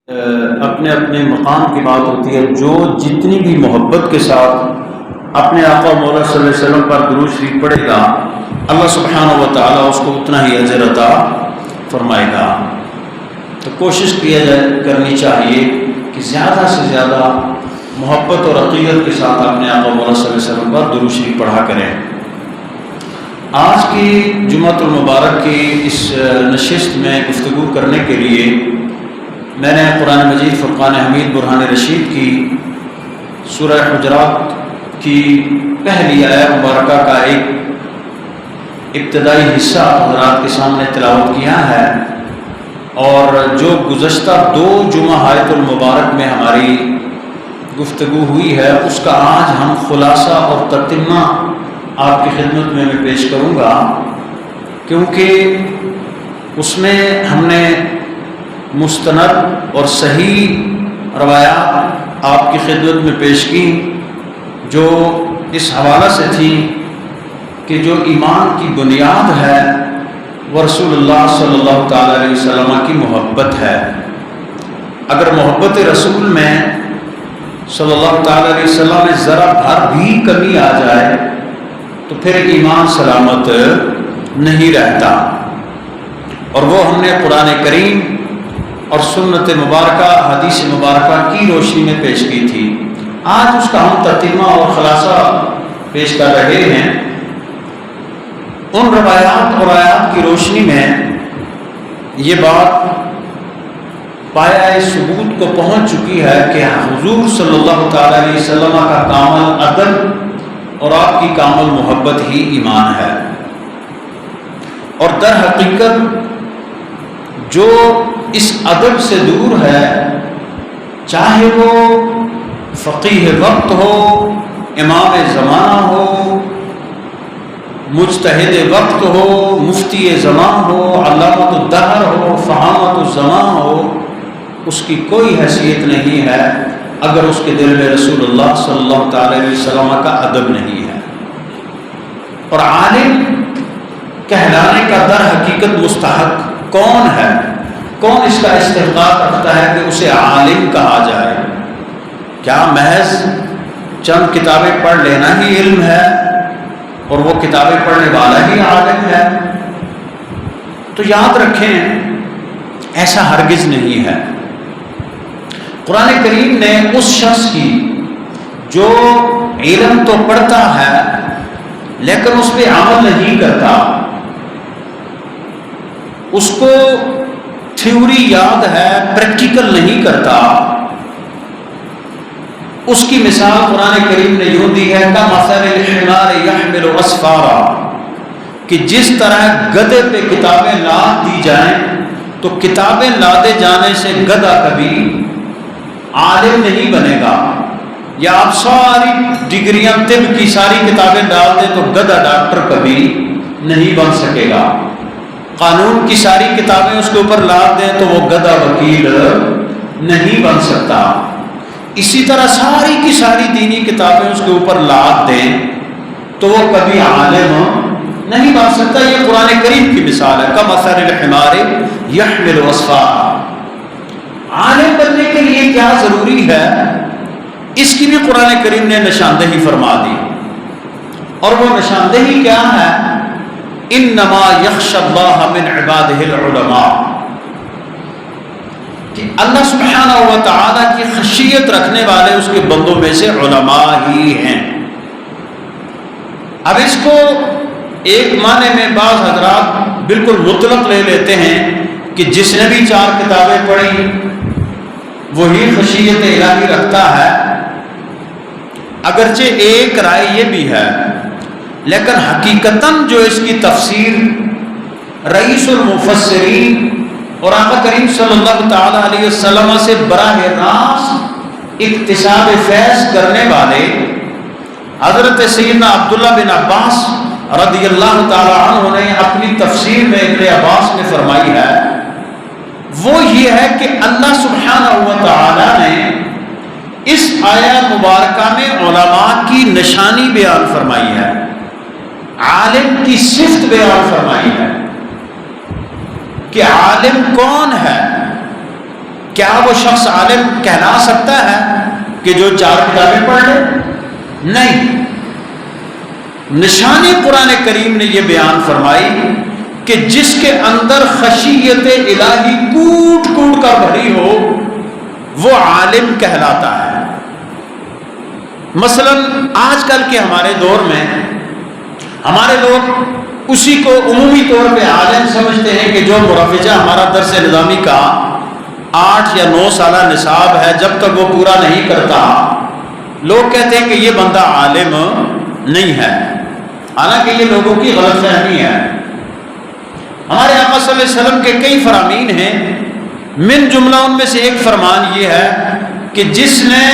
اپنے اپنے مقام کی بات ہوتی ہے. جو جتنی بھی محبت کے ساتھ اپنے آقا مولا صلی اللہ علیہ وسلم پر درود شریف پڑھے گا، اللہ سبحانہ و تعالیٰ اس کو اتنا ہی اجر عطا فرمائے گا. تو کوشش کرنی چاہیے کہ زیادہ سے زیادہ محبت اور عقیدت کے ساتھ اپنے آقا مولا صلی اللہ علیہ وسلم پر درود شریف پڑھا کریں. آج کی جمعۃ المبارک کی اس نشست میں گفتگو کرنے کے لیے میں نے قرآن مجید فرقان حمید برہان رشید کی سورہ حجرات کی پہلی آیت مبارکہ کا ایک ابتدائی حصہ حضرات کے سامنے تلاوت کیا ہے، اور جو گزشتہ 2 جمعہ آیت المبارک میں ہماری گفتگو ہوئی ہے اس کا آج ہم خلاصہ اور تتمہ آپ کی خدمت میں پیش کروں گا، کیونکہ اس میں ہم نے مستند اور صحیح روایات آپ کی خدمت میں پیش کی جو اس حوالہ سے تھیں کہ جو ایمان کی بنیاد ہے وہ رسول اللہ صلی اللہ تعالیٰ علیہ وسلم کی محبت ہے. اگر محبت رسول میں صلی اللہ تعالیٰ علیہ وسلم میں ذرا بھر بھی کمی آ جائے تو پھر ایمان سلامت نہیں رہتا. اور وہ ہم نے قرآن کریم اور سنت مبارکہ حدیث مبارکہ کی روشنی میں پیش کی تھی. آج اس کا ہم تتمہ اور خلاصہ پیش کر رہے ہیں. ان روایات اور آیات کی روشنی میں یہ بات پایہ ثبوت کو پہنچ چکی ہے کہ حضور صلی اللہ تعالیٰ علیہ وسلم کا کامل ادب اور آپ کی کامل محبت ہی ایمان ہے. اور در حقیقت جو اس ادب سے دور ہے، چاہے وہ فقیہ وقت ہو، امام زمانہ ہو، مجتہد وقت ہو، مفتی زمان ہو، علامۃ الدہر ہو، فہامۃ الزمان ہو، اس کی کوئی حیثیت نہیں ہے اگر اس کے دل میں رسول اللہ صلی اللہ تعالی علیہ وسلم کا ادب نہیں ہے. اور عالم کہلانے کا در حقیقت مستحق کون ہے؟ کون اس کا استحقاق رکھتا ہے کہ اسے عالم کہا جائے؟ کیا محض چند کتابیں پڑھ لینا ہی علم ہے اور وہ کتابیں پڑھنے والا ہی عالم ہے؟ تو یاد رکھیں ایسا ہرگز نہیں ہے. قرآن کریم نے اس شخص کی جو علم تو پڑھتا ہے لیکن اس پہ عمل نہیں کرتا، اس کو تھیوری یاد ہے پریکٹیکل نہیں کرتا، اس کی مثال قرآن کریم نے یوں دی ہے کمثل الحمار یحمل اسفارا، کہ جس طرح گدھے پہ کتابیں لاد دی جائیں تو کتابیں لادے جانے سے گدھا کبھی عالم نہیں بنے گا. یا آپ ساری ڈگریاں طب کی ساری کتابیں ڈال دیں تو گدھا ڈاکٹر کبھی نہیں بن سکے گا. قانون کی ساری کتابیں اس کے اوپر لاد دیں تو وہ گدھا وکیل نہیں بن سکتا. اسی طرح ساری کی ساری دینی کتابیں اس کے اوپر لاد دیں تو وہ کبھی عالم نہیں بن سکتا. یہ قرآن کریم کی مثال ہے کمثل الحمار یحمل اسفارا. عالم بننے کے لیے کیا ضروری ہے اس کی بھی قرآن کریم نے نشاندہی فرما دی. اور وہ نشاندہی کیا ہے؟ انما یخشی اللہ من عبادہ العلماء، کہ اللہ سبحانہ و تعالیٰ کی خشیت رکھنے والے اس کے بندوں میں سے علماء ہی ہیں. اب اس کو ایک معنی میں بعض حضرات بالکل مطلق لے لیتے ہیں کہ جس نے بھی 4 کتابیں پڑھی وہی خشیت الہی رکھتا ہے. اگرچہ ایک رائے یہ بھی ہے، لیکن حقیقتاً جو اس کی تفسیر رئیس المفسرین اور آقا کریم صلی اللہ تعالی علیہ وسلم سے براہ راست اکتساب فیض کرنے والے حضرت سیدنا عبداللہ بن عباس رضی اللہ تعالی عنہ نے اپنی تفسیر میں ابن عباس نے فرمائی ہے، وہ یہ ہے کہ اللہ سبحانہ و تعالی نے اس آیت مبارکہ میں علماء کی نشانی بیان فرمائی ہے، عالم کی صفت بیان فرمائی ہے کہ عالم کون ہے. کیا وہ شخص عالم کہلا سکتا ہے کہ جو 4 کتابیں پڑھ لے؟ نہیں۔ نشانی قرآن کریم نے یہ بیان فرمائی کہ جس کے اندر خشیت الہی کوٹ کوٹ کر بھری ہو وہ عالم کہلاتا ہے۔ مثلا آج کل کے ہمارے دور میں ہمارے لوگ اسی کو عمومی طور پہ عالم سمجھتے ہیں کہ جو مروجہ ہمارا درس نظامی کا 8 یا 9 سالہ نصاب ہے، جب تک وہ پورا نہیں کرتا لوگ کہتے ہیں کہ یہ بندہ عالم نہیں ہے، حالانکہ یہ لوگوں کی غلط فہمی ہے۔ ہمارے آقا صلی اللہ علیہ وسلم کے کئی فرامین ہیں، من جملہ ان میں سے ایک فرمان یہ ہے کہ جس نے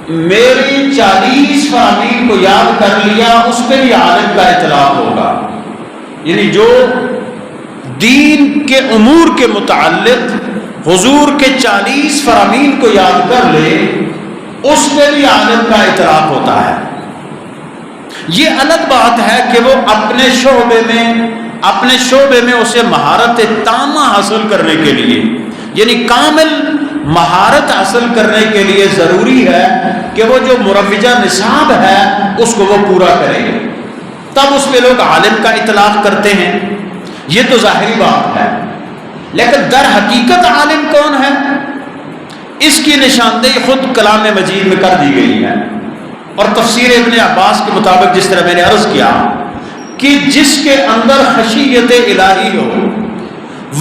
میری 40 فرامین کو یاد کر لیا اس پہ بھی عالم کا اطلاق ہوگا، یعنی جو دین کے امور کے متعلق حضور کے 40 فرامین کو یاد کر لے اس پہ بھی عالم کا اطلاق ہوتا ہے۔ یہ الگ بات ہے کہ وہ اپنے شعبے میں اسے مہارت تامہ حاصل کرنے کے لیے، یعنی کامل مہارت حاصل کرنے کے لیے ضروری ہے کہ وہ جو مروجہ نصاب ہے اس کو وہ پورا کرے، تب اس پہ لوگ عالم کا اطلاق کرتے ہیں۔ یہ تو ظاہری بات ہے، لیکن در حقیقت عالم کون ہے اس کی نشاندہی خود کلام مجید میں کر دی گئی ہے، اور تفسیر ابن عباس کے مطابق جس طرح میں نے عرض کیا کہ جس کے اندر خشیت الہی ہو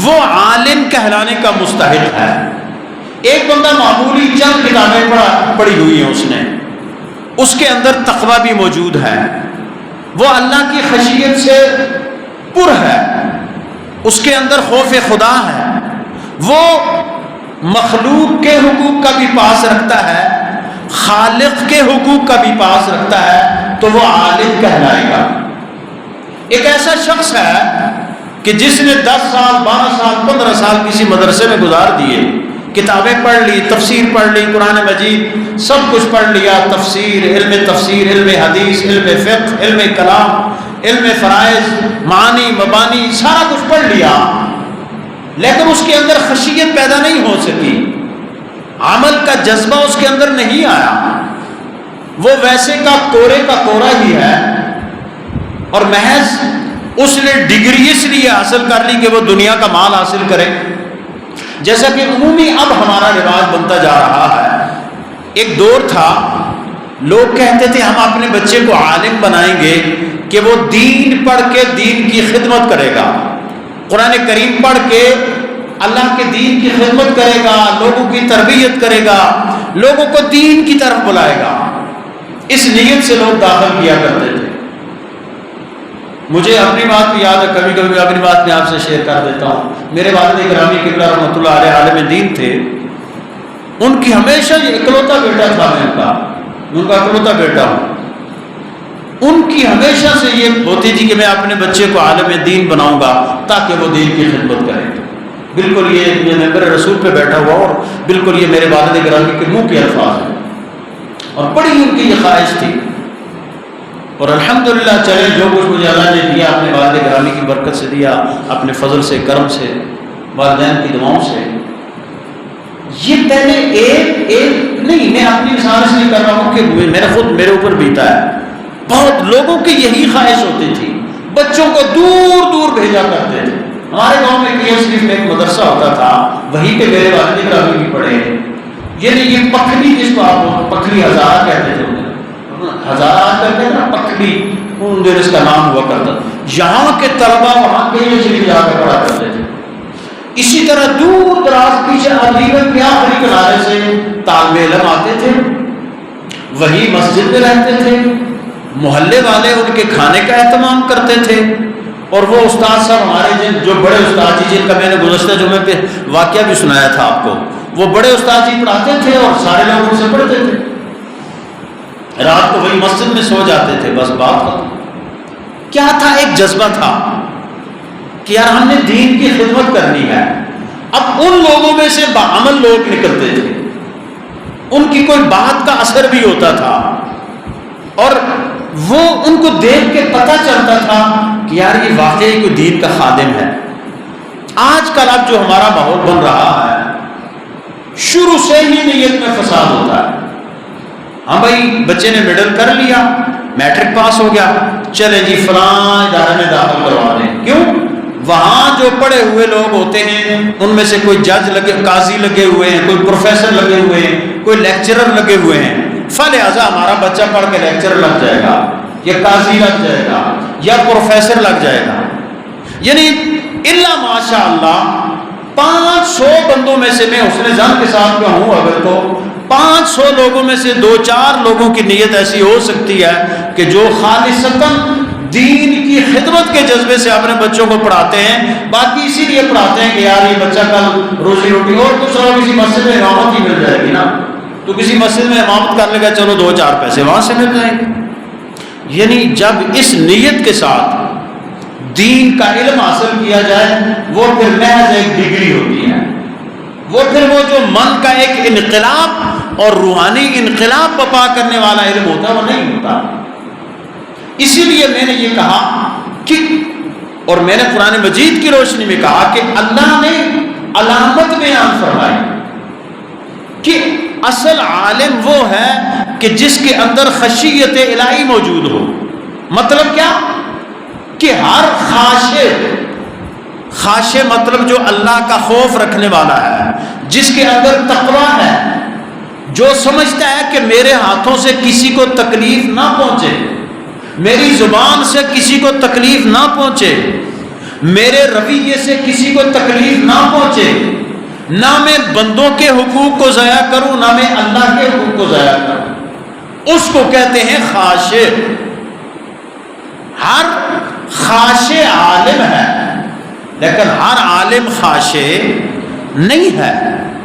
وہ عالم کہلانے کا مستحق ہے۔ ایک بندہ معمولی چند کتابیں پڑھی ہوئی ہیں، اس کے اندر تقوی بھی موجود ہے، وہ اللہ کی خشیت سے پر ہے، اس کے اندر خوف خدا ہے، وہ مخلوق کے حقوق کا بھی پاس رکھتا ہے، خالق کے حقوق کا بھی پاس رکھتا ہے، تو وہ عالم کہلائے گا۔ ایک ایسا شخص ہے کہ جس نے 10 سال 12 سال 15 سال کسی مدرسے میں گزار دیے، کتابیں پڑھ لی، تفسیر پڑھ لی، قرآن مجید سب کچھ پڑھ لیا، تفسیر، علم حدیث، علم فقہ، علم کلام، علم فرائض، معانی، مبانی، سارا کچھ پڑھ لیا، لیکن اس کے اندر خشیت پیدا نہیں ہو سکی، عمل کا جذبہ اس کے اندر نہیں آیا، وہ ویسے کا کورا ہی ہے، اور محض اس نے ڈگری اس لیے حاصل کر لی کہ وہ دنیا کا مال حاصل کرے، جیسا کہ عمومی اب ہمارا رواج بنتا جا رہا ہے۔ ایک دور تھا لوگ کہتے تھے ہم اپنے بچے کو عالم بنائیں گے کہ وہ دین پڑھ کے دین کی خدمت کرے گا، قرآن کریم پڑھ کے اللہ کے دین کی خدمت کرے گا، لوگوں کی تربیت کرے گا، لوگوں کو دین کی طرف بلائے گا، اس نیت سے لوگ داخل کیا کرتے تھے۔ مجھے اپنی بات بھی یاد ہے، کبھی کبھی میں اپنی بات میں آپ سے شیئر کر دیتا ہوں۔ میرے والد گرامی قبلہ رحمۃ اللہ علیہ عالم دین تھے، ان کی ہمیشہ یہ اکلوتا بیٹا تھا، میں ان کا اکلوتا بیٹا ہوں، ان کی ہمیشہ سے یہ ہوتی تھی کہ میں اپنے بچے کو عالم دین بناؤں گا تاکہ وہ دین کی خدمت کرے۔ بالکل یہ ممبر رسول پہ بیٹھا ہوا، اور بالکل یہ میرے والد گرامی کے منہ کے الفاظ ہیں، اور بڑی ان کی یہ خواہش تھی، اور الحمدللہ چلے جو کچھ مجھے اللہ نے دیا اپنے والد گرامی کی برکت سے دیا، اپنے فضل سے، کرم سے، والدین کی دعاؤں سے۔ یہ پہلے ایک نہیں، میں اپنی مثال سے نہیں کر رہا ہوں کہ میں نے خود میرے اوپر بیتا ہے، بہت لوگوں کی یہی خواہش ہوتی تھی، بچوں کو دور دور بھیجا کرتے تھے۔ ہمارے گاؤں میں کیا شریف میں ایک مدرسہ ہوتا تھا، وہیں پہ میرے والد گرامی بھی پڑھے، یہ پکھلی جس کو آپ پکھلی ہزارہ کہتے تھے، ہزارہ آج کر کے نا پکھلی ان دن اس کا نام ہوا کرتا، یہاں کے طلبہ وہاں کے شریف جا کر پڑھا کرتے تھے۔ اسی طرح دور دراز پیچھے علیگڑھ کے آخری کنارے سے طالب علم آتے تھے، وہی مسجد میں رہتے تھے، محلے والے ان کے کھانے کا اہتمام کرتے تھے، اور وہ استاد صاحب ہمارے جو بڑے استاد جی، جن کا میں نے گزشتہ جمعے پہ واقعہ بھی سنایا تھا آپ کو، وہ بڑے استاد جی پڑھاتے تھے اور سارے لوگ ان سے پڑھتے تھے، رات کو وہی مسجد میں سو جاتے تھے، بس بات ختم۔ کیا تھا؟ ایک جذبہ تھا کہ یار ہم نے دین کی خدمت کرنی ہے۔ اب ان لوگوں میں سے بعمل لوگ نکلتے تھے، ان کی کوئی بات کا اثر بھی ہوتا تھا، اور وہ ان کو دیکھ کے پتہ چلتا تھا کہ یار یہ واقعی کوئی دین کا خادم ہے، آج کل اب جو ہمارا ماحول بن رہا ہے، شروع سے ہی نیت میں فساد ہوتا ہے. ہاں بھائی بچے نے مڈل کر لیا، میٹرک پاس ہو گیا، چلے جی فلاں ادارے میں داخل کروا دیں. کیوں؟ وہاں جو پڑھے ہوئے لوگ ہوتے ہیں ان میں سے کوئی جج لگے، قاضی لگے ہوئے ہیں، کوئی پروفیسر لگے ہوئے ہیں، کوئی لیکچرر لگے ہوئے ہیں، فلہذا ہمارا بچہ پڑھ کے لیکچرر لگ جائے گا یا قاضی لگ جائے گا یا پروفیسر لگ جائے گا. یعنی الا ماشاء اللہ 500 بندوں میں سے میں حسن ظن کے ساتھ میں ہوں اگر تو 500 لوگوں میں سے 2-4 لوگوں کی نیت ایسی ہو سکتی ہے کہ جو خالصتاً دین کی خدمت کے جذبے سے اپنے بچوں کو پڑھاتے ہیں، باقی اسی لیے پڑھاتے ہیں کہ یار یہ بچہ کل روزی روٹی اور دوسرا کسی مسجد میں امامت ہی مل جائے گی نا، تو کسی مسجد میں امامت کر لے گا، چلو 2-4 پیسے وہاں سے مل جائیں گے. یعنی جب اس نیت کے ساتھ دین کا علم حاصل کیا جائے وہ پھر محض ایک ڈگری ہوتی ہے، وہ پھر وہ جو من کا ایک انقلاب اور روحانی انقلاب بپا کرنے والا علم ہوتا ہے وہ نہیں ہوتا. اسی لیے میں نے یہ کہا کہ اور میں نے قرآن مجید کی روشنی میں کہا کہ اللہ نے علامت بیان فرمائی کہ اصل عالم وہ ہے کہ جس کے اندر خشیت الہی موجود ہو. مطلب کیا؟ کہ ہر خاشع مطلب جو اللہ کا خوف رکھنے والا ہے، جس کے اندر تقویٰ ہے، جو سمجھتا ہے کہ میرے ہاتھوں سے کسی کو تکلیف نہ پہنچے، میری زبان سے کسی کو تکلیف نہ پہنچے، میرے رویے سے کسی کو تکلیف نہ پہنچے، نہ میں بندوں کے حقوق کو ضائع کروں نہ میں اللہ کے حقوق کو ضائع کروں، اس کو کہتے ہیں خاشع. ہر خاشع عالم ہے لیکن ہر عالم خاشع نہیں ہے.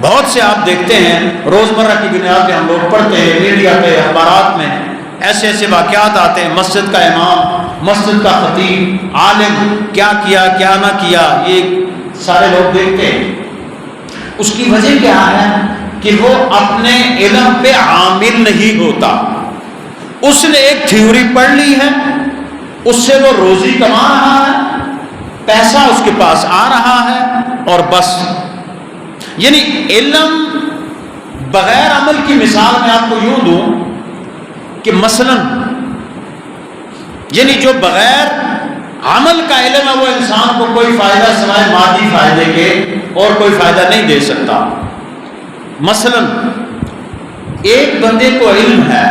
بہت سے آپ دیکھتے ہیں روزمرہ کی بنیاد پہ ہم لوگ پڑھتے ہیں میڈیا پہ، اخبارات میں ایسے ایسے واقعات آتے ہیں، مسجد کا امام، مسجد کا خطیب، عالم کیا کیا کیا نہ کیا، یہ سارے لوگ دیکھتے ہیں. اس کی وجہ کیا ہے کہ وہ اپنے علم پہ عامل نہیں ہوتا. اس نے ایک تھیوری پڑھ لی ہے، اس سے وہ روزی کما رہا ہے، پیسہ اس کے پاس آ رہا ہے اور بس. یعنی علم بغیر عمل کی مثال میں آپ کو یوں دوں کہ مثلا یعنی جو بغیر عمل کا علم ہے وہ انسان کو کوئی فائدہ سوائے مادی فائدے کے اور کوئی فائدہ نہیں دے سکتا. مثلا ایک بندے کو علم ہے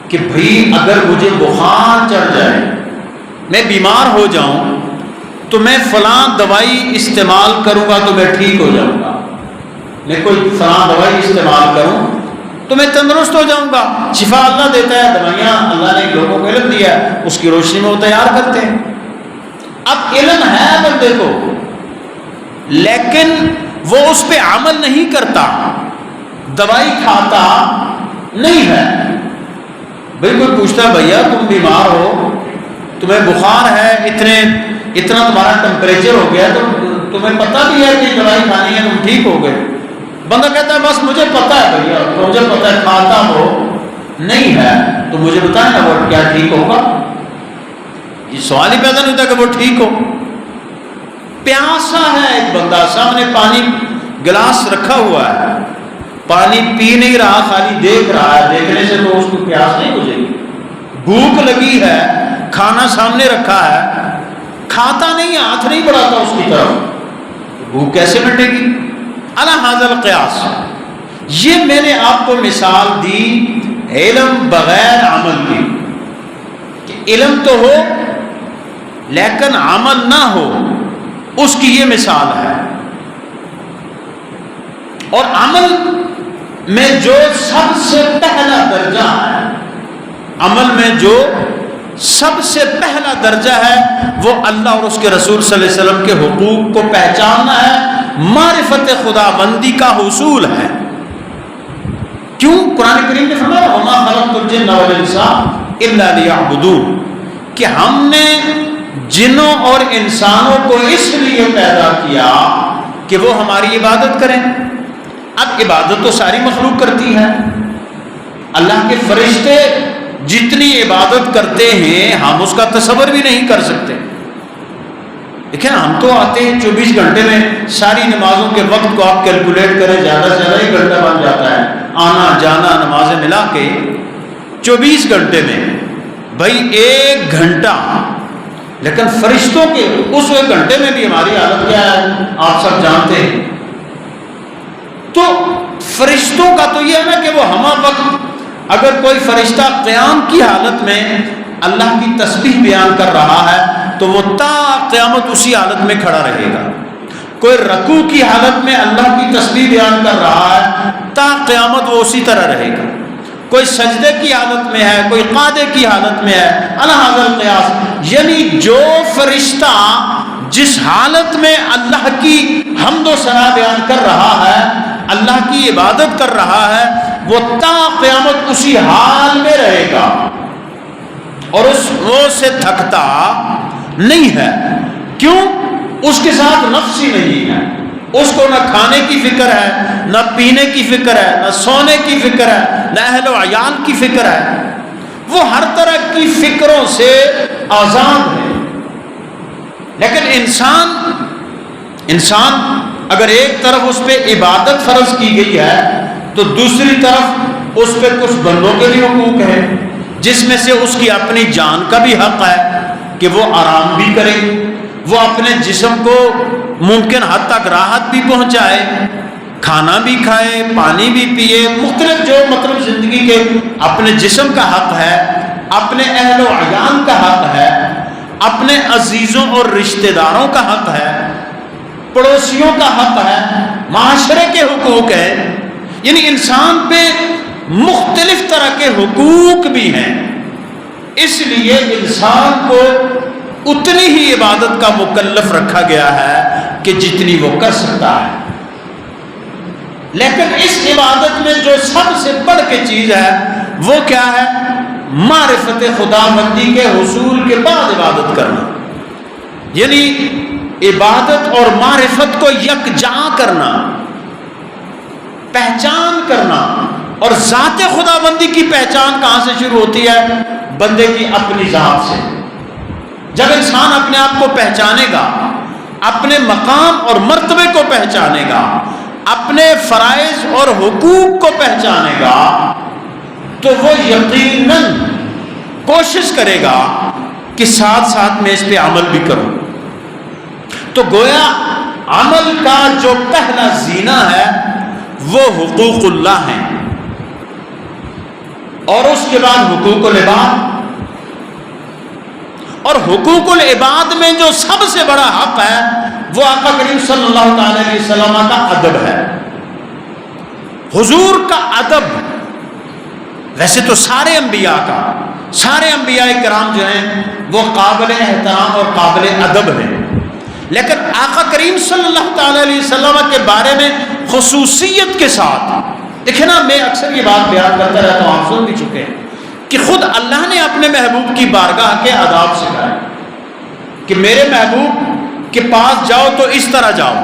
کہ بھئی اگر مجھے بخار چڑھ جائے، میں بیمار ہو جاؤں تو میں فلاں دوائی استعمال کروں گا تو میں ٹھیک ہو جاؤں گا، میں کوئی فلاں دوائی استعمال کروں تو میں تندرست ہو جاؤں گا. شفا اللہ دیتا ہے، دوائیاں اللہ نے لوگوں کو علم دیا ہے، اس کی روشنی میں وہ تیار کرتے ہیں. اب علم ہے بندے کو لیکن وہ اس پہ عمل نہیں کرتا، دوائی کھاتا نہیں ہے. بھئی کوئی پوچھتا ہے بھیا تم بیمار ہو، تمہیں بخار ہے، اتنا تمہارا ٹمپریچر ہو گیا، تو تمہیں پتہ بھی ہے کہ دوائی کھانی ہے، تم ٹھیک ہو گئے. بندہ کہتا ہے بس مجھے پتہ ہے بھیا، مجھے پتہ ہے، کھاتا ہو نہیں ہے تو مجھے بتائیں نا وہ کیا ٹھیک ہوگا. یہ سوال ہی پیدا نہیں ہوتا کہ وہ ٹھیک ہو. پیاسا ہے ایک بندہ، سامنے پانی گلاس رکھا ہوا ہے، پانی پی نہیں رہا، خالی دیکھ رہا ہے، دیکھنے سے تو اس کو پیاس نہیں بجھے گی. بھوک لگی ہے، کھانا سامنے رکھا ہے، کھاتا نہیں، ہاتھ نہیں بڑھاتا اس کی طرف، بھوک کیسے مٹے گی؟ علی ھذا القیاس. یہ میں نے آپ کو مثال دی علم بغیر عمل کی، کہ علم تو ہو لیکن عمل نہ ہو، اس کی یہ مثال ہے. اور عمل میں جو سب سے پہلا درجہ ہے، عمل میں جو سب سے پہلا درجہ ہے وہ اللہ اور اس کے رسول صلی اللہ علیہ وسلم کے حقوق کو پہچاننا ہے، معرفت خدا بندی کا حصول ہے. کیوں؟ قرآن کریم نے فرمایا وَمَا خَلَقْتُ الْجِنَّ وَالْإِنسَ إِلَّا لِيَعْبُدُونِ، کہ ہم نے جنوں اور انسانوں کو اس لیے پیدا کیا کہ وہ ہماری عبادت کریں. اب عبادت تو ساری مخلوق کرتی ہے، اللہ کے فرشتے جتنی عبادت کرتے ہیں ہم اس کا تصور بھی نہیں کر سکتے. دیکھیں ہم تو آتے ہیں 24 گھنٹے میں ساری نمازوں کے وقت کو آپ کیلکولیٹ کریں، زیادہ سے زیادہ 1 گھنٹہ بن جاتا ہے، آنا جانا نمازیں ملا کے 24 گھنٹے میں بھائی 1 گھنٹہ، لیکن فرشتوں کے اس 1 گھنٹے میں بھی ہماری حالت کیا ہے آپ سب جانتے ہیں۔ تو فرشتوں کا تو یہ ہے نا کہ وہ ہمہ وقت اگر کوئی فرشتہ قیام کی حالت میں اللہ کی تسبیح بیان کر رہا ہے تو وہ تا قیامت اسی حالت میں کھڑا رہے گا، کوئی رکوع کی حالت میں اللہ کی تسبیح بیان کر رہا ہے تا قیامت وہ اسی طرح رہے گا، کوئی سجدے کی حالت میں ہے، کوئی قعدے کی حالت میں ہے، علی ھذا القیاس، یعنی جو فرشتہ جس حالت میں اللہ کی حمد و ثنا بیان کر رہا ہے، اللہ کی عبادت کر رہا ہے، وہ تا قیامت اسی حال میں رہے گا اور وہ سے تھکتا نہیں ہے۔ کیوں؟ اس کے ساتھ نفس ہی نہیں ہے، اس کو نہ کھانے کی فکر ہے، نہ پینے کی فکر ہے، نہ سونے کی فکر ہے، نہ اہل و عیال کی فکر ہے، وہ ہر طرح کی فکروں سے آزاد ہے۔ لیکن انسان اگر ایک طرف اس پہ عبادت فرض کی گئی ہے تو دوسری طرف اس پہ کچھ بندوں کے بھی حقوق ہیں، جس میں سے اس کی اپنی جان کا بھی حق ہے کہ وہ آرام بھی کرے، وہ اپنے جسم کو ممکن حد تک راحت بھی پہنچائے، کھانا بھی کھائے، پانی بھی پیے، مختلف جو مطلب زندگی کے اپنے جسم کا حق ہے، اپنے اہل و عیال کا حق ہے، اپنے عزیزوں اور رشتہ داروں کا حق ہے، پڑوسیوں کا حق ہے، معاشرے کے حقوق ہیں، یعنی انسان پہ مختلف طرح کے حقوق بھی ہیں۔ اس لیے انسان کو اتنی ہی عبادت کا مکلف رکھا گیا ہے کہ جتنی وہ کر سکتا ہے، لیکن اس عبادت میں جو سب سے بڑھ کے چیز ہے وہ کیا ہے؟ معرفت خدا بندی کے حصول کے بعد عبادت کرنا، یعنی عبادت اور معرفت کو یکجا کرنا، پہچان کرنا۔ اور ذات خدا بندی کی پہچان کہاں سے شروع ہوتی ہے؟ بندے کی اپنی ذات سے۔ جب انسان اپنے آپ کو پہچانے گا، اپنے مقام اور مرتبے کو پہچانے گا، اپنے فرائض اور حقوق کو پہچانے گا، تو وہ یقیناً کوشش کرے گا کہ ساتھ ساتھ میں اس پہ عمل بھی کروں۔ تو گویا عمل کا جو پہلا زینہ ہے وہ حقوق اللہ ہیں، اور اس کے بعد حقوق العباد، اور حقوق العباد میں جو سب سے بڑا حق ہے وہ آقا کریم صلی اللہ تعالی علیہ وسلم کا ادب ہے، حضور کا ادب۔ ویسے تو سارے انبیاء کرام جو ہیں وہ قابل احترام اور قابل ادب ہیں، لیکن آقا کریم صلی اللہ تعالی علیہ وسلم کے بارے میں خصوصیت کے ساتھ، دیکھیں نا، میں اکثر یہ بات بیان کرتا رہتا ہوں، آپ سن بھی چکے ہیں کہ خود اللہ نے اپنے محبوب کی بارگاہ کے آداب سکھائے کہ میرے محبوب کے پاس جاؤ تو اس طرح جاؤ،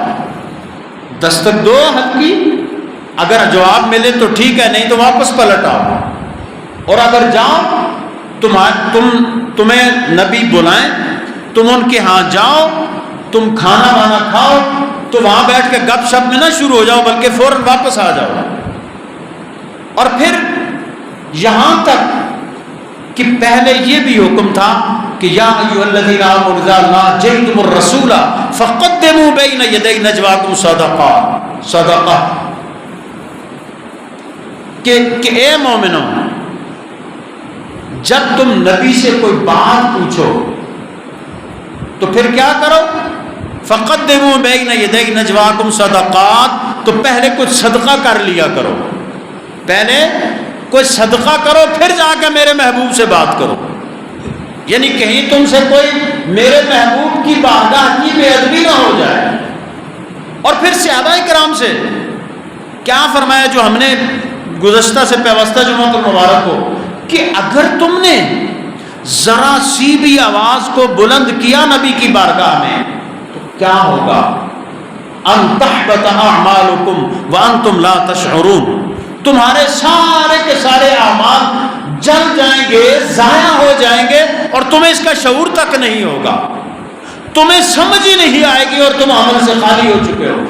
دستک دو ہلکی، اگر جواب ملے تو ٹھیک ہے، نہیں تو واپس پلٹ آؤ، اور اگر جاؤ تمہیں نبی بلائیں، تم ان کے ہاں جاؤ، تم کھانا وانا کھاؤ تو وہاں بیٹھ کے گپ شپ میں نہ شروع ہو جاؤ، بلکہ فوراً واپس آ جاؤ۔ اور پھر یہاں تک کہ پہلے یہ بھی حکم تھا کہ یا ایھا الذین آمنوا اذا ناجیتم الرسول فقدموا بین یدی نجواکم صدقہ، کہ اے مومنو، جب تم نبی سے کوئی بات پوچھو تو پھر کیا کرو؟ فقدموا بین یدی نجواکم صدقات، تو پہلے کچھ صدقہ کر لیا کرو، پہلے کوئی صدقہ کرو، پھر جا کے میرے محبوب سے بات کرو۔ یعنی کہیں تم سے کوئی میرے محبوب کی بارگاہ کی بے ادبی نہ ہو جائے۔ اور پھر صحابہ کرام سے کیا فرمایا جو ہم نے گزشتہ سے پیوستہ جمعہ المبارک کو، کہ اگر تم نے ذرا سی بھی آواز کو بلند کیا نبی کی بارگاہ میں تو کیا ہوگا؟ ان تحبط اعمالکم وانتم لا تشعرون، تمہارے سارے کے سارے اعمال جل جائیں گے، ضائع ہو جائیں گے، اور تمہیں اس کا شعور تک نہیں ہوگا۔ تمہیں سمجھ ہی نہیں آئے گی اور تم عمل سے خالی ہو چکے ہو۔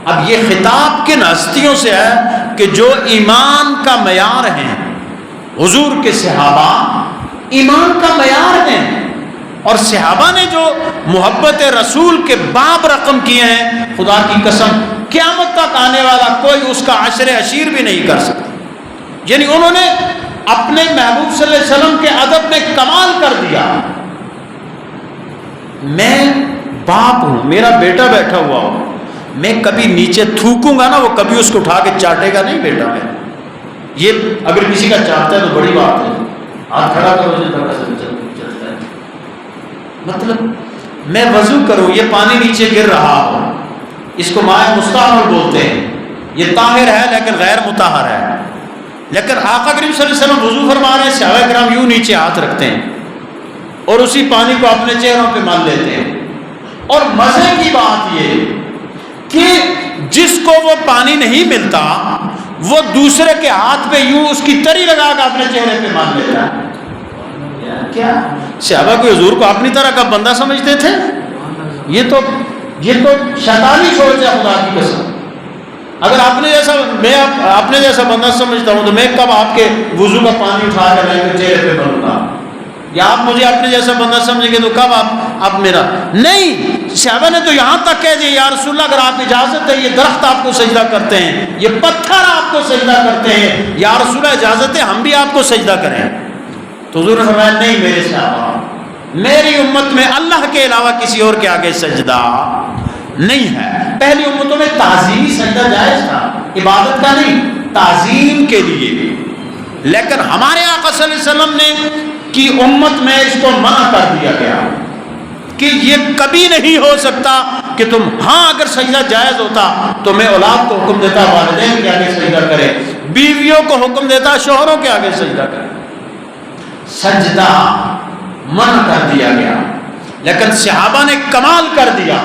اب یہ خطاب کن ہستیوں سے ہے کہ جو ایمان کا معیار ہیں، حضور کے صحابہ ایمان کا معیار ہیں، اور صحابہ نے جو محبت رسول کے باب رقم کیے ہیں، خدا کی قسم قیامت تک آنے والا کوئی اس کا عشر عشیر بھی نہیں کر سکتا۔ یعنی انہوں نے اپنے محبوب صلی اللہ علیہ وسلم کے ادب میں کمال کر دیا۔ میں باپ ہوں، میرا بیٹا بیٹھا ہوا ہو، میں کبھی نیچے تھوکوں گا نا، وہ کبھی اس کو اٹھا کے چاٹے گا نہیں بیٹا میرا۔ یہ اگر کسی کا چاٹتا ہے تو بڑی بات ہے، ہاتھ کھڑا کرو چلتا ہے۔ مطلب میں وضو کروں، یہ پانی نیچے گر رہا ہو، اس کو مائع مستعمل بولتے ہیں، یہ طاہر ہے لیکن غیر مطہر ہے، لیکن آقا کریم صلی اللہ علیہ وسلم وضو فرما رہے ہیں، صحابہ کرام یوں نیچے ہاتھ رکھتے ہیں اور اسی پانی کو اپنے چہروں پہ مل لیتے ہیں۔ اور مزے کی بات یہ کہ جس کو وہ پانی نہیں ملتا وہ دوسرے کے ہاتھ پہ یوں اس کی تری لگا کر اپنے چہرے پہ مل لیتا ہے۔ کیا صحابہ کو حضور کو اپنی طرح کا بندہ سمجھتے تھے؟ یہ تو شیطانی سوچ ہے خدا کی قسم۔ اگر میں اپنے جیسا بندہ سمجھتا ہوں تو میں کب آپ کے وضو کا پانی اٹھا کر لے کے چہرے پہ بنوں گا؟ یا آپ مجھے اپنے جیسا بندہ سمجھیں گے تو کب آپ میرا نہیں۔ صحابہ نے تو یہاں تک کہہ دیا یا رسول اللہ اگر آپ اجازت ہے یہ درخت آپ کو سجدہ کرتے ہیں، یہ پتھر آپ کو سجدہ کرتے ہیں، یا رسول اللہ اجازت ہے ہم بھی آپ کو سجدہ کریں؟ تو حضور نے فرمایا نہیں میرے صحابہ، میری امت میں اللہ کے علاوہ کسی اور کے آگے سجدہ نہیں ہے۔ پہلی امتوں میں تعظیمی سجدہ جائز تھا، عبادت کا نہیں، تعظیم کے لیے، لیکن ہمارے آقا صلی اللہ علیہ وسلم نے کی امت میں اس کو منع کر دیا گیا کہ یہ کبھی نہیں ہو سکتا کہ تم، ہاں اگر سجدہ جائز ہوتا تو میں اولاد کو حکم دیتا والدین کے آگے سجدہ کرے، بیویوں کو حکم دیتا شوہروں کے آگے سجدہ کرے۔ سجدہ منع کر دیا گیا، لیکن صحابہ نے کمال کر دیا،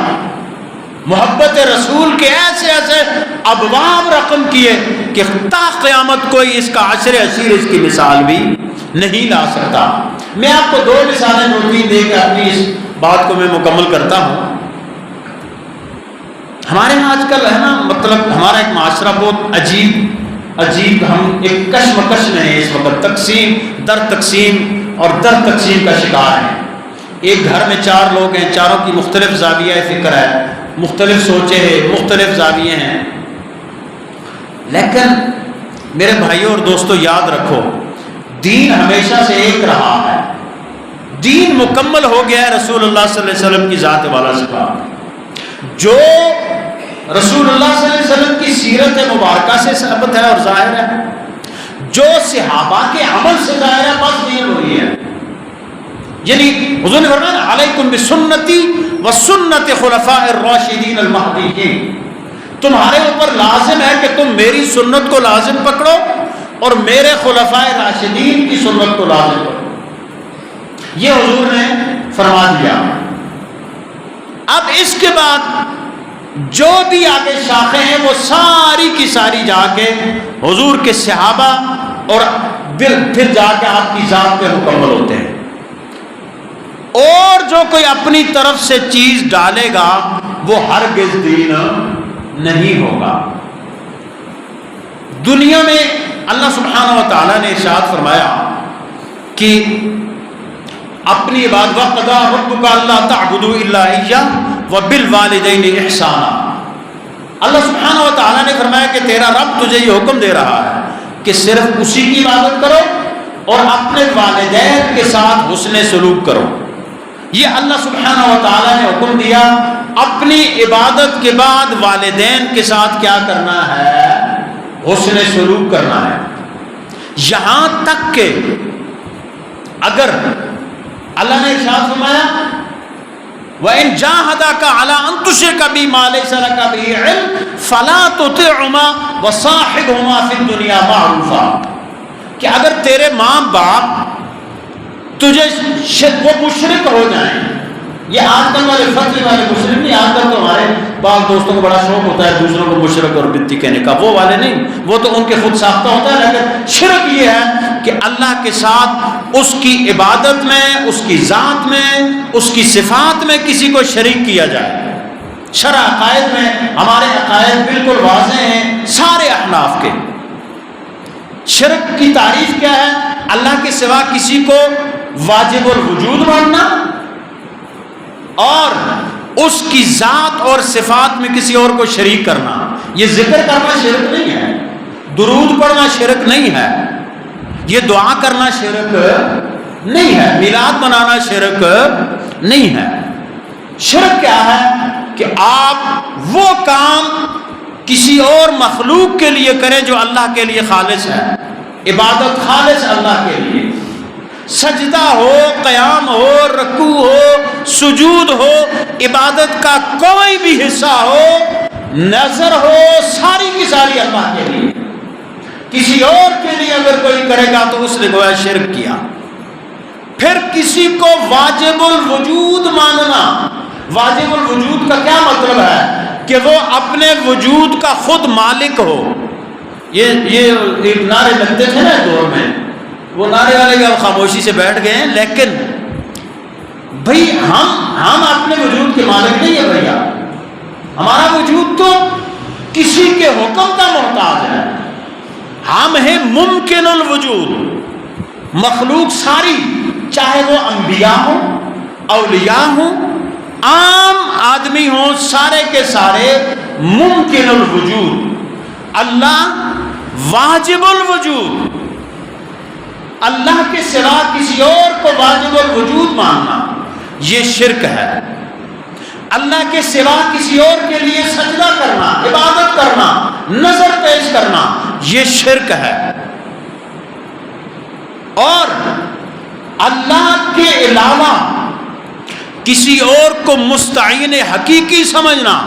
محبت رسول کے ایسے ایسے ابواب رقم کیے کہ تا قیامت کوئی اس کا عشر عشیر اس کی مثال بھی نہیں لا سکتا۔ میں آپ کو دو مثالیں دو تین دے کے اپنی اس بات کو میں مکمل کرتا ہوں۔ ہمارے یہاں آج کل ہے نا، مطلب ہمارا ایک معاشرہ بہت عجیب ہم ایک کشمکش میں ہے اس وقت، تقسیم در تقسیم اور در تقسیم کا شکار ہے۔ ایک گھر میں چار لوگ ہیں، چاروں کی مختلف زاویہ فکر ہے، مختلف سوچیں ہیں، مختلف زاویے ہیں، لیکن میرے بھائیوں اور دوستوں یاد رکھو دین ہمیشہ سے ایک رہا ہے، دین مکمل ہو گیا ہے رسول اللہ صلی اللہ علیہ وسلم کی ذات والا صفات، جو رسول اللہ صلی اللہ علیہ وسلم کی سیرت مبارکہ سے ثابت ہے اور ظاہر ہے، جو صحابہ کے عمل سے ظاہر ہے، بس دین وہی ہے۔ یعنی حضور نے فرمایا علیکم بسنتی وسنت خلفاء الراشدین المہدیین، تمہارے اوپر لازم ہے کہ تم میری سنت کو لازم پکڑو اور میرے خلفاء راشدین کی سنت کو لازم پکڑو، یہ حضور نے فرما دیا۔ اب اس کے بعد جو بھی آگے شاخیں ہیں وہ ساری کی ساری جا کے حضور کے صحابہ اور پھر جا کے آپ کی ذات پہ مکمل ہوتے ہیں، اور جو کوئی اپنی طرف سے چیز ڈالے گا وہ ہرگز دین نہیں ہوگا۔ دنیا میں اللہ سبحانہ و تعالیٰ نے ارشاد فرمایا کہ اپنی عبادت وَقَضَىٰ رَبُّكَ أَلَّا تَعْبُدُوا إِلَّا إِيَّاهُ وَبِالْوَالِدَيْنِ إِحْسَانًا۔ اللہ سبحانہ و تعالیٰ نے فرمایا کہ تیرا رب تجھے یہ حکم دے رہا ہے کہ صرف اسی کی عبادت کرو اور اپنے والدین کے ساتھ حسن سلوک کرو۔ یہ اللہ سبحانہ و تعالیٰ نے حکم دیا، اپنی عبادت کے بعد والدین کے ساتھ کیا کرنا ہے؟ حسن سلوک کرنا ہے۔ یہاں تک کہ اگر اللہ نے ارشاد فرمایا وَإِن جَاهَدَاكَ عَلَىٰ أَن تُشْرِكَ بِي مَا لَيْسَ لَكَ بِهِ عِلْمٌ فَلَا تُطِعْهُمَا وَصَاحِبْهُمَا فِي الدُّنْيَا مَعْرُوفًا، کہ اگر تیرے ماں باپ تجھے وہ مشرک ہو جائیں یہ آج کل والے فتوی والے مسلم نہیں، آج کل تو ہمارے بعض دوستوں کو بڑا شوق ہوتا ہے دوسروں کو مشرک اور بدعتی کہنے کا، وہ والے نہیں، وہ تو ان کے خود ساختہ ہوتا ہے۔ لیکن شرک یہ ہے کہ اللہ کے ساتھ اس کی عبادت میں، اس کی ذات میں، اس کی صفات میں کسی کو شریک کیا جائے۔ شرع عقائد میں ہمارے عقائد بالکل واضح ہیں سارے احناف کے۔ شرک کی تعریف کیا ہے؟ اللہ کے سوا کسی کو واجب الوجود ماننا اور اس کی ذات اور صفات میں کسی اور کو شریک کرنا۔ یہ ذکر کرنا شرک نہیں ہے، درود پڑھنا شرک نہیں ہے، یہ دعا کرنا شرک نہیں ہے، میلاد منانا شرک نہیں ہے۔ شرک کیا ہے؟ کہ آپ وہ کام کسی اور مخلوق کے لیے کریں جو اللہ کے لیے خالص ہے، عبادت خالص اللہ کے لیے، سجدہ ہو، قیام ہو، رکوع ہو، سجود ہو، عبادت کا کوئی بھی حصہ ہو، نظر ہو، ساری کی ساری اللہ کے لیے۔ کسی اور کے لیے اگر کوئی کرے گا تو اس نے گویا شرک کیا۔ پھر کسی کو واجب الوجود ماننا، واجب الوجود کا کیا مطلب ہے؟ کہ وہ اپنے وجود کا خود مالک ہو۔ یہ ایک نعرے لگتے تھے نا دور میں، وہ نعرے والے کا خاموشی سے بیٹھ گئے ہیں، لیکن بھئی ہم اپنے وجود کے مالک نہیں ہیں بھیا، ہمارا وجود تو کسی کے حکم کا محتاج ہے۔ ہم ہیں ممکن الوجود، مخلوق ساری، چاہے وہ انبیاء ہوں، اولیاء ہوں، عام آدمی ہوں، سارے کے سارے ممکن الوجود۔ اللہ واجب الوجود، اللہ کے سوا کسی اور کو واجب الوجود ماننا یہ شرک ہے۔ اللہ کے سوا کسی اور کے لیے سجدہ کرنا، عبادت کرنا، نظر پیش کرنا یہ شرک ہے۔ اور اللہ کے علاوہ کسی اور کو مستعین حقیقی سمجھنا،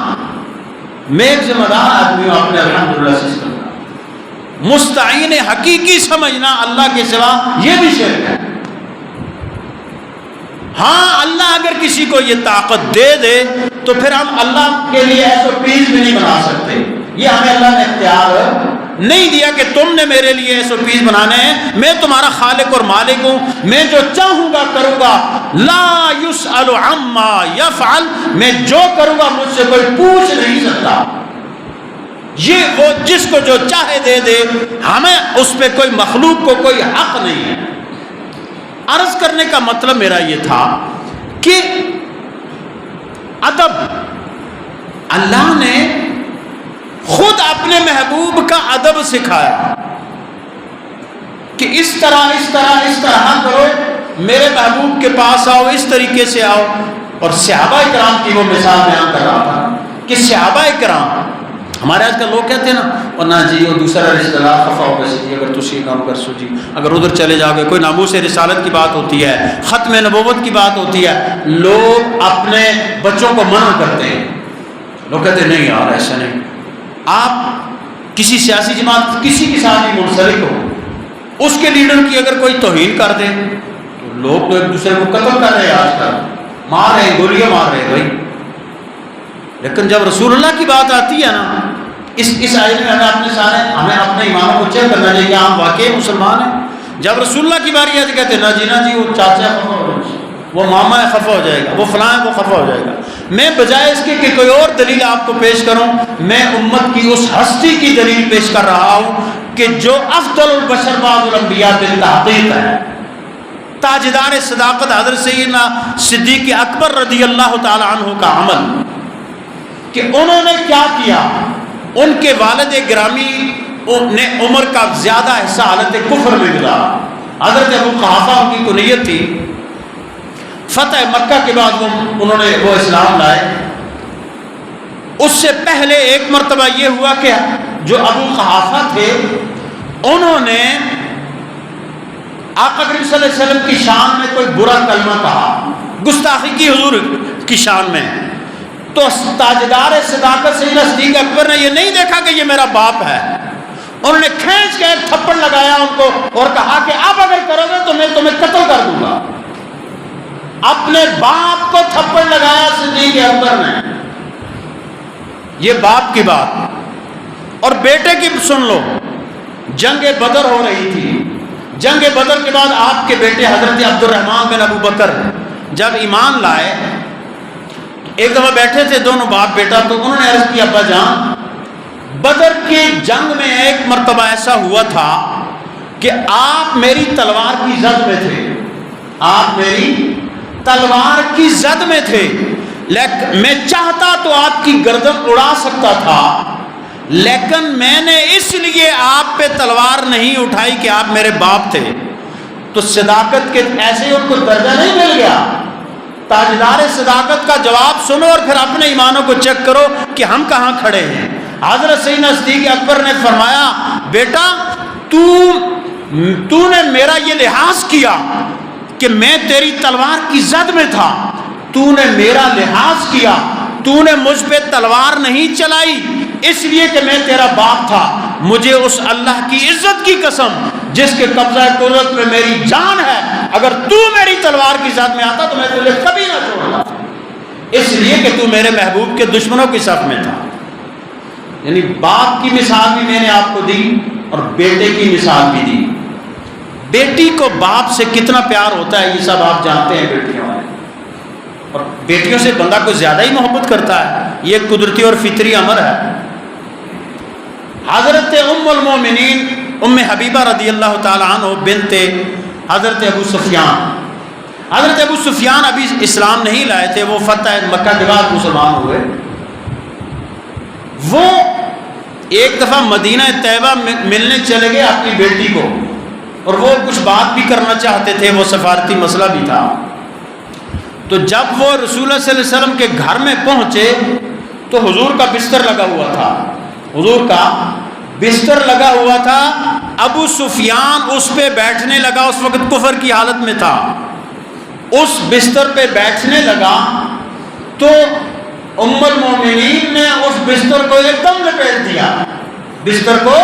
میں ایک ذمہ دار آدمی ہوں اپنے الحمدللہ سسٹم کا، مستعین حقیقی سمجھنا اللہ کے سوا یہ بھی شرک ہے۔ ہاں اللہ اگر کسی کو یہ طاقت دے دے تو پھر ہم اللہ کے لیے SOPs بھی نہیں بنا سکتے، یہ ہمیں اللہ نے اختیار نہیں دیا کہ تم نے میرے لیے SOPs بنانے ہیں، میں تمہارا خالق اور مالک ہوں، میں جو چاہوں گا کروں گا، لا یسأل عما یفعل، میں جو کروں گا مجھ سے کوئی پوچھ نہیں سکتا۔ یہ وہ جس کو جو چاہے دے دے، ہمیں اس پہ کوئی مخلوق کو کوئی حق نہیں ہے۔ عرض کرنے کا مطلب میرا یہ تھا کہ ادب، اللہ نے خود اپنے محبوب کا ادب سکھایا کہ اس طرح کرو، میرے محبوب کے پاس آؤ، اس طریقے سے آؤ۔ اور صحابہ کرام کی وہ مثال بیان کر رہا تھا کہ صحابہ کرام، ہمارے آج کل لوگ کہتے ہیں نا، اور نہ جی وہ دوسرا رشتہ دار خفا ہو گئے جی، اگر تسی کام کر سو جی، اگر ادھر چلے جاؤ گے، کوئی ناموس رسالت کی بات ہوتی ہے، ختم نبوت کی بات ہوتی ہے، لوگ اپنے بچوں کو منع کرتے ہیں۔ لوگ کہتے ہیں نہیں یار ایسا نہیں۔ آپ کسی سیاسی جماعت کسی کے ساتھ بھی منسلک ہو، اس کے لیڈر کی اگر کوئی توہین کر دے تو لوگ تو ایک دوسرے کو قتل کر رہے ہیں، آج کل مار رہے ہیں، گولیاں مار رہے ہیں بھائی۔ لیکن جب رسول اللہ کی بات آتی ہے نا، اس آیت میں ہمیں اپنے ایمانوں کو چیک کرنا چاہیے کہ ہم واقعی مسلمان ہیں۔ جب رسول اللہ کی باری آتی کہتے ہیں نا جی وہ چاچا خفا ہو جائے گا، وہ ماما خفا ہو جائے گا، وہ فلاں وہ خفا ہو جائے گا۔ میں بجائے اس کے کہ کوئی اور دلیل آپ کو پیش کروں، میں امت کی اس ہستی کی دلیل پیش کر رہا ہوں کہ جو افضل البشر بعد الانبیاء بالتحقیق ہے، تاجدار صداقت حضرت سیدنا صدیق اکبر رضی اللہ تعالی عنہ کا عمل، کہ انہوں نے کیا کیا۔ ان کے والد گرامی نے عمر کا زیادہ حصہ حالت کفر میں گزارا۔ حضرت ابو قحافہ ان کی کنیت تھی۔ فتح مکہ کے بعد انہوں نے وہ اسلام لائے۔ اس سے پہلے ایک مرتبہ یہ ہوا کہ جو ابو قحافہ تھے انہوں نے آقا کریم صلی اللہ علیہ وسلم کی شان میں کوئی برا کلمہ کہا، گستاخی کی حضور کی شان میں۔ تو تاجدار صداقت سیدنا صدیق اکبر نے یہ نہیں دیکھا کہ یہ میرا باپ ہے، انہوں نے کھینچ کے ایک تھپڑ لگایا ان کو اور کہا کہ آپ اگر کرو گے تو میں تمہیں قتل کر دوں گا۔ اپنے باپ کو تھپڑ لگایا صدیق اکبر نے. یہ باپ کی بات. اور بیٹے کی سن لو. جنگ بدر ہو رہی تھی. جنگ بدر کے بعد آپ کے بیٹے حضرت عبد الرحمن بن ابو بکر جب ایمان لائے، ایک دفعہ بیٹھے تھے دونوں باپ بیٹا، تو انہوں نے عرض کی ابا جان بدر کی جنگ میں ایک مرتبہ ایسا ہوا تھا کہ آپ میری تلوار کی زد میں تھے. آپ میری تلوار کی زد میں تھے، لیکن میں چاہتا تو آپ کی گردن اڑا سکتا تھا، لیکن میں نے اس لیے آپ پہ تلوار نہیں اٹھائی کہ آپ میرے باپ تھے. تو صداقت کے ایسے ان کو درجہ نہیں مل گیا. تاجدار صداقت کا جواب سنو اور پھر اپنے ایمانوں کو چیک کرو کہ ہم کہاں کھڑے ہیں. حضرت سیدنا صدیق اکبر نے فرمایا بیٹا تو نے میرا یہ لحاظ کیا کہ میں تیری تلوار کی زد میں تھا، تو نے میرا لحاظ کیا، تو نے مجھ پہ تلوار نہیں چلائی اس لیے کہ میں تیرا باپ تھا. مجھے اس اللہ کی عزت کی قسم جس کے قبضہ قدرت میں میری جان ہے، اگر تو میری تلوار کی زد میں آتا تو میں تجھے کبھی نہ چھوڑتا، اس لیے کہ تو میرے محبوب کے دشمنوں کی صف میں تھا. یعنی باپ کی مثال بھی میں نے آپ کو دی اور بیٹے کی مثال بھی دی. بیٹی کو باپ سے کتنا پیار ہوتا ہے یہ سب آپ جانتے ہیں بیٹیوں والے، اور بیٹیوں سے بندہ کو زیادہ ہی محبت کرتا ہے. یہ قدرتی اور فطری امر ہے. حضرت ام المومنین ام حبیبہ رضی اللہ تعالی عنہ بنت حضرت ابو سفیان. حضرت ابو سفیان ابھی اسلام نہیں لائے تھے، وہ فتح مکہ کے بعد مسلمان ہوئے. وہ ایک دفعہ مدینہ طیبہ ملنے چلے گئے اپنی بیٹی کو، اور وہ کچھ بات بھی کرنا چاہتے تھے، وہ سفارتی مسئلہ بھی تھا. تو جب وہ رسول اللہ صلی اللہ علیہ وسلم کے گھر میں پہنچے تو حضور کا بستر لگا ہوا تھا. حضور کا بستر لگا ہوا تھا. ابو سفیان اس پہ بیٹھنے لگا، اس وقت کفر کی حالت میں تھا. اس بستر پہ بیٹھنے لگا تو ام المومنین نے اس بستر کو ایک دم لپیٹ دیا. بستر کو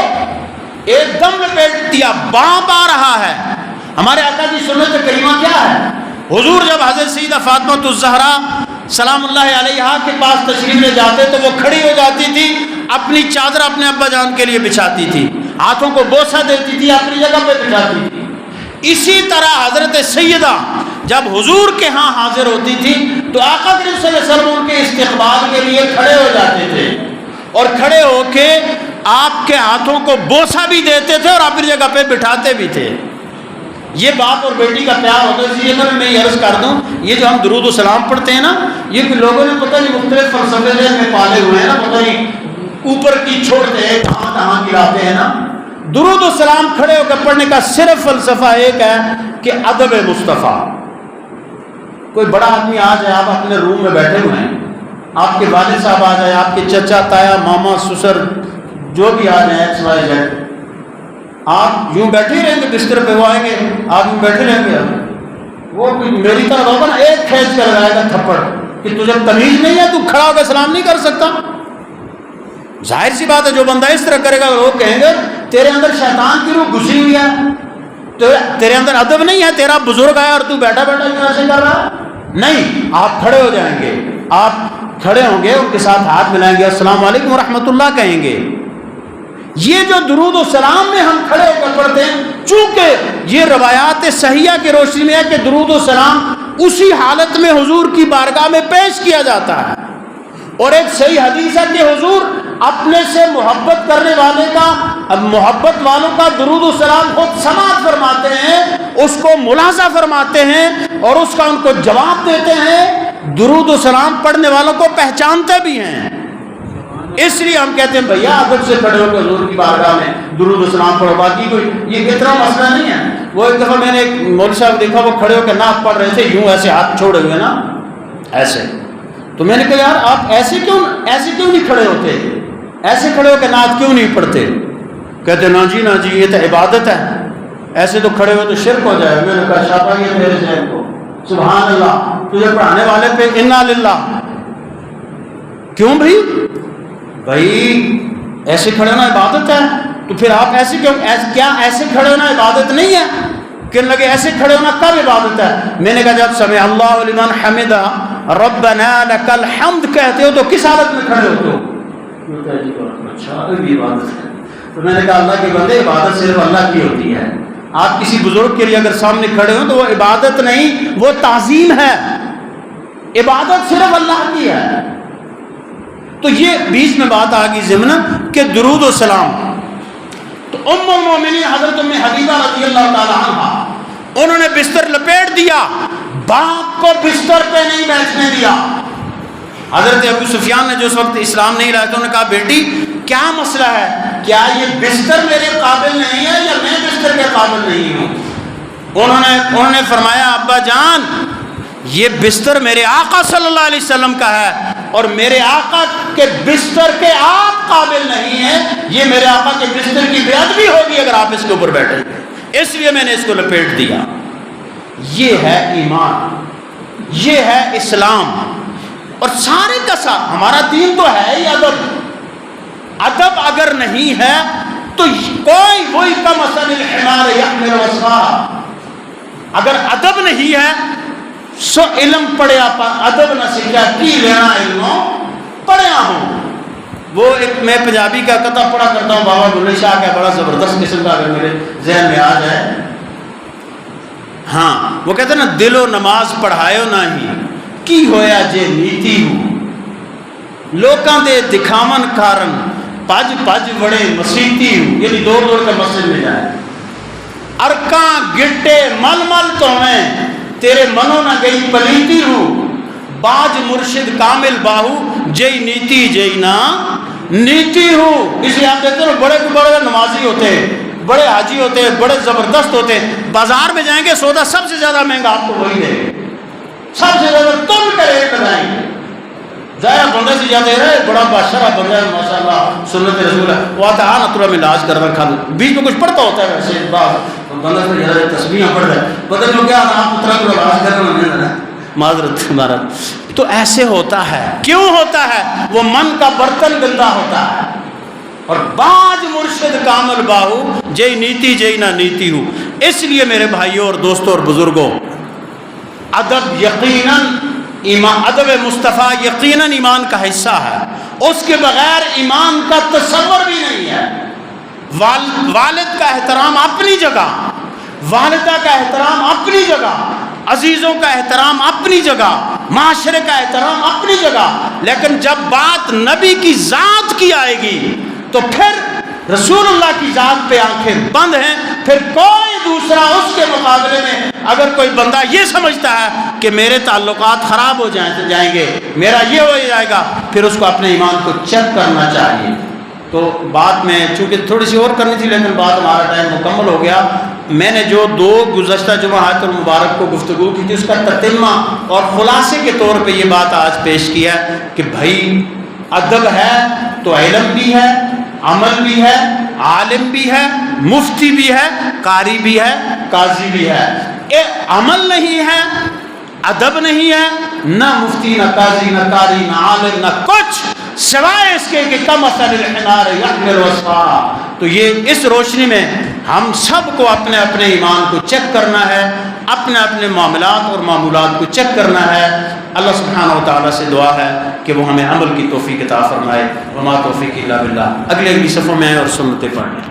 ایک دم لپیٹ دیا. باپ آ رہا ہے. ہمارے آقا کی سنت کریمہ کیا ہے؟ حضور جب حضرت سیدہ فاطمہ الزہرا سلام اللہ علیہا کے پاس تشریف لے جاتے تو وہ کھڑی ہو جاتی تھی، اپنی چادر اپنے ابا جان کے لیے بچھاتی تھی، ہاتھوں کو بوسہ دیتی تھی، اپنی جگہ پہ بچھاتی تھی. اسی طرح حضرت سیدہ جب حضور کے ہاں حاضر ہوتی تھی تو آقا کریم صلی اللہ علیہ وسلم ان کے استقبال کے لیے کھڑے ہو جاتے تھے، اور کھڑے ہو کے آپ کے ہاتھوں کو بوسہ بھی دیتے تھے اور اپنی جگہ پہ بٹھاتے بھی تھے. یہ باپ اور بیٹی کا پیار ہوتا ہے. اس لیے میں یہ عرض کر دوں، یہ جو ہم درود و سلام پڑھتے ہیں نا، یہ کہ لوگوں نے پتہ نہیں مختلف فلسفے میں پالے ہوئے ہیں نا، پتہ نہیں اوپر کی چھوڑتے ہیں کہاں کہاں گراتے ہیں نا. درود و سلام کھڑے ہو کر پڑھنے کا صرف فلسفہ ایک ہے کہ ادب مصطفیٰ. کوئی بڑا آدمی آ جائے، آپ اپنے روم میں بیٹھے ہوئے ہیں، آپ کے والد صاحب آ جائے، آپ کے چچا تایا ماما سسر جو بھی آ جائیں ایکس وائی زیڈ، آپ یوں بیٹھے ہی رہیں گے بستر پہ، وہ آئیں گے آپ یوں بیٹھے رہیں گے. وہ میری طرف ہوگا نا، ایک کھینچ کر لگائے گا تھپڑ کہ تجھے تمیز نہیں ہے، تو کھڑا ہو کے سلام نہیں کر سکتا. ظاہر سی بات ہے جو بندہ اس طرح کرے گا لوگ کہیں گے تیرے اندر شیطان کی روح گھسی ہوئی ہے، تیرے اندر ادب نہیں ہے، تیرا بزرگ آیا اور تو بیٹھا بیٹھا کیوں ایسے کر رہا. نہیں، آپ کھڑے ہو جائیں گے، آپ کھڑے ہوں گے، ان کے ساتھ ہاتھ ملائیں گے، السلام علیکم ورحمۃ اللہ کہیں گے. یہ جو درود و سلام میں ہم کھڑے ہو کر پڑھتے ہیں، چونکہ یہ روایات صحیحہ کی روشنی میں ہے کہ درود و سلام اسی حالت میں حضور کی بارگاہ میں پیش کیا جاتا ہے. اور ایک صحیح حدیث ہے کہ حضور اپنے سے محبت کرنے والے کا، محبت والوں کا درود و سلام خود سماعت فرماتے ہیں، اس کو ملاحظہ فرماتے ہیں اور اس کا ان کو جواب دیتے ہیں. درود و سلام پڑھنے والوں کو پہچانتے بھی ہیں. اس لیے ہم کہتے ہیں بھیا ادب سے کھڑے ہو کے حضور کی بارگاہ میں درود و سلام پڑھو. باقی کوئی یہ اتنا مسئلہ نہیں ہے. وہ ایک دفعہ میں نے ایک مولوی صاحب دیکھا، وہ کھڑے ہو کے نعت پڑھ رہے تھے، یوں ایسے ہاتھ چھوڑے ہوئے نا ایسے. تو میں نے کہا یار آپ ایسے کیوں نہیں کھڑے ہوتے، ایسے کھڑے ہو کے نعت کیوں نہیں پڑھتے؟ کہتے نا جی یہ تو عبادت ہے، ایسے تو کھڑے ہو تو شرک ہو جائے. میں نے کہا شاباش یہ میرے ذہن کو، سبحان اللہ، تجھے پڑھانے والے پہ انا للہ. کیوں بھائی ایسے کھڑے ہونا عبادت ہے، تو پھر آپ ایسے کیوں، کیا ایسے کھڑے ہونا عبادت نہیں ہے؟ کہنے لگے ایسے کھڑے ہونا کب عبادت ہے؟ میں نے کہا جب سمع اللہ لمن حمدہ ربنا لک الحمد کہتے ہو تو کس حالت میں کھڑے ہوتے ہو؟ اچھا یہ عبادت ہے۔ تو میں نے کہا اللہ کے بندے عبادت صرف اللہ کی ہوتی ہے، آپ کسی بزرگ کے لیے اگر سامنے کھڑے ہو تو وہ عبادت نہیں، وہ تعظیم ہے، عبادت صرف اللہ کی ہے۔ تو یہ بیچ میں بات آ گئی ضمن کہ درود و سلام، تو ام المومنین حضرت ام حبیبہ رضی اللہ تعالی عنہ انہوں نے بستر لپیٹ دیا، باپ کو بستر پہ نہیں بیٹھنے دیا۔ حضرت ابو سفیان نے جو اس وقت اسلام نہیں لایا تھا، انہوں نے کہا بیٹی کیا مسئلہ ہے، کیا یہ بستر میرے قابل نہیں ہے یا میں بستر کے قابل نہیں ہوں؟ انہوں نے فرمایا ابا جان یہ بستر میرے آقا صلی اللہ علیہ وسلم کا ہے اور میرے آقا کے بستر کے آپ قابل نہیں ہیں، یہ میرے آقا کے بستر کی بے ادبی ہوگی اگر آپ اس کے اوپر بیٹھیں، اس لیے میں نے اس کو لپیٹ دیا۔ یہ ہے ایمان، یہ ہے اسلام، اور سارے کا ساتھ ہمارا دین تو ہے ہی ادب۔ ادب اگر نہیں ہے تو کوئی وہی کمثل الحمار یحمل اسفارا، اگر ادب نہیں ہے سو علم پڑھیا پر ادب نہ سیکھا کی لینا علموں پڑھیا ہوں۔ وہ ایک میں پنجابی کا قطع پڑھا کرتا ہوں، بابا بلے شاہ کا بڑا زبردست قسم کا، اگر میرے ذہن میں آ جائے۔ ہاں وہ کہتے ہیں نا دل و نماز پڑھایو نہیں کی ہویا جے نیتی ہوں، لوکاں دے دکھاون کارن پج پج وڑے مسیتی ہوں، یعنی دوڑ دوڑ کے مسجد میں جائے۔ ارکاں گٹے مل مل تو میں تیرے منو نہ گئی پلیتی ہوں، باج مرشد کامل باہو جئی نیتی جئی نا نیتی ہوں۔ اس لیے آپ دیکھتے ہیں بڑے بڑے نمازی ہوتے ہیں، بڑے حاجی ہوتے ہیں، بڑے زبردست ہوتے ہیں، بازار میں جائیں گے سودا سب سے زیادہ مہنگا آپ کو وہی دے گا، سب سے زیادہ تم کا ریٹ لگائیں گے۔ ظاہر بندے سے جاتے رہے بڑا بادشاہ بندہ ہے ماشاءاللہ سنت رسول ہے، وہ آتا ہے نہ میں علاج کرنا کھا لوں، بیچ میں کچھ پڑھتا ہوتا ہے ویسے بات بندہ سے زیادہ تسبیحاں پڑھ رہا ہے، پتہ نہیں کیا آپ اترا کو علاج کرنا نہیں ہے، معذرت معذرت۔ تو ایسے ہوتا ہے، کیوں ہوتا ہے؟ وہ من کا برتن گندا ہوتا ہے۔ اور باج مرشد کامل باہو جئی نیتی جئی نہ نیتی ہوں۔ اس لیے میرے بھائیوں اور دوستوں اور بزرگوں، ادب یقیناً ایمان، ادب مصطفیٰ یقیناً ایمان کا حصہ ہے، اس کے بغیر ایمان کا تصور بھی نہیں ہے۔ والد کا احترام اپنی جگہ، والدہ کا احترام اپنی جگہ، عزیزوں کا احترام اپنی جگہ، معاشرے کا احترام اپنی جگہ، لیکن جب بات نبی کی ذات کی آئے گی تو پھر رسول اللہ کی ذات پہ آنکھیں بند ہیں، پھر کوئی دوسرا اس کے مقابلے میں اگر کوئی بندہ یہ سمجھتا ہے کہ میرے تعلقات خراب ہو جائیں گے، میرا یہ ہو جائے گا، پھر اس کو اپنے ایمان کو چیک کرنا چاہیے۔ تو بات میں چونکہ تھوڑی سی اور کرنی تھی لیکن بات ہمارا ٹائم مکمل ہو گیا۔ میں نے جو دو گزشتہ جمعہ آیت المبارک کو گفتگو کی تھی اس کا تتمہ اور خلاصے کے طور پہ یہ بات آج پیش کیا ہے کہ بھائی ادب ہے تو علم بھی ہے، عمل بھی ہے، عالم بھی ہے، مفتی بھی ہے، قاری بھی ہے، قاضی بھی ہے۔ عمل نہیں ہے، ادب نہیں ہے، نہ مفتی نہ قاضی نہ قاری نہ عالم نہ کچھ سوائے اس کے کہ کمثل الحمار یحمل اسفارا۔ تو یہ اس روشنی میں ہم سب کو اپنے اپنے ایمان کو چیک کرنا ہے، اپنے اپنے معاملات اور معمولات کو چیک کرنا ہے۔ اللہ سبحانہ و تعالیٰ سے دعا ہے کہ وہ ہمیں عمل کی توفیق عطا فرمائے۔ وما توفیق الا باللہ۔ اگلی صفوں میں اور سنتیں پڑھیں۔